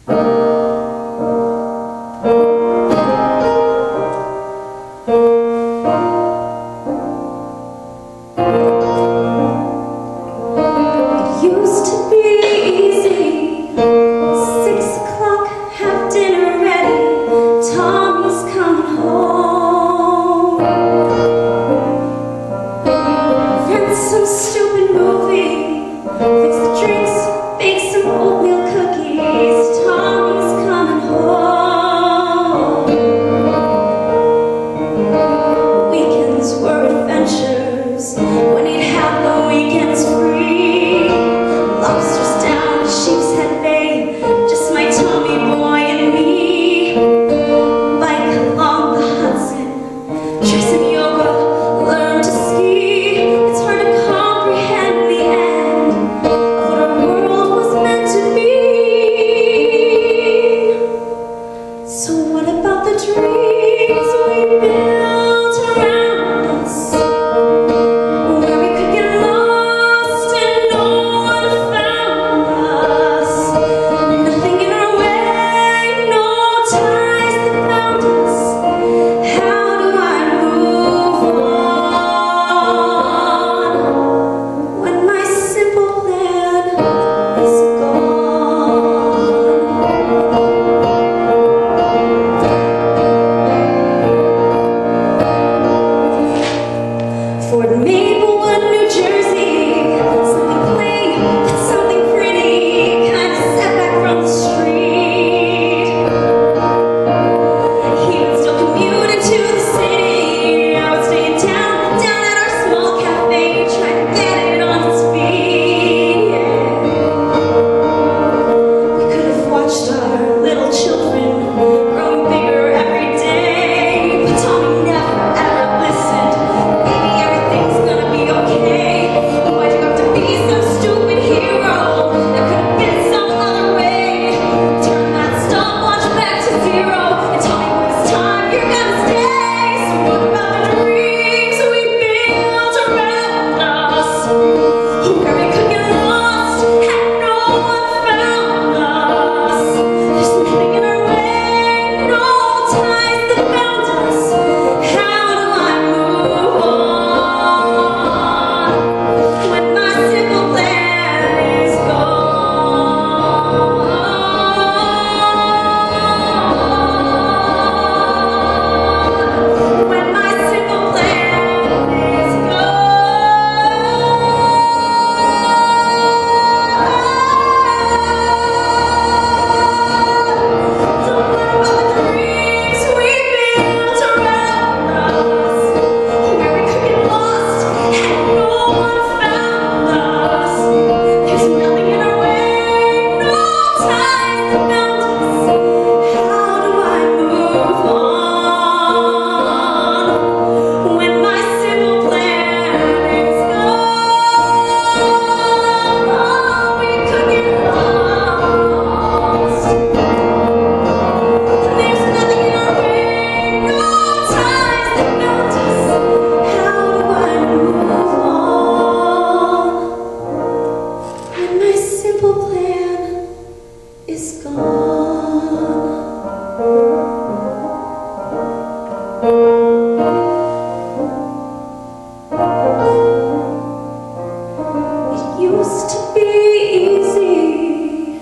Used to be easy. 6 o'clock, have dinner ready. Tommy's coming home. Rent some stupid movie. Fix the drinks, bake some oatmeal cookies. Tommy's coming home. Weekends were adventures when he'd have the weekends free. Lobsters down the Sheepshead Bay, just my Tommy boy and me. Bike along the Hudson, try some yoga, learn to ski. It's hard to comprehend the end of what our world was meant to be. So what about the dreams we built around us? Where we could get lost and no one found us. Nothing in our way, no ties that bound us. How do I move on when my simple plan is gone? Fort Maplewood, New Jersey. Something plain, but something pretty. Kind of set back from the street. He would still commute into the city. I would stay in town at our small cafe, try to get it on its feet. Yeah. We could have watched our little children growing bigger every day, but Tommy never ever listened. Maybe everything's gonna be okay. Why'd you have to be some stupid hero? There could have been some other way. Turn that stopwatch back to zero and tell me when it's time you're gonna stay. So what about the dreams we built around us? Where we could get lost and no one found us. There's nothing in our way, no ties that bound us. How do I move on when my simple plan is gone? When my simple plan is gone. So what about the dreams we built around us? Where we could get lost and no one found us. There's nothing in our way, no ties that bound us. How do I move on when my simple plan is gone? We could get lost. There's nothing in our way, no ties that bound us. How do I move on when my simple plan is gone? It used to be easy.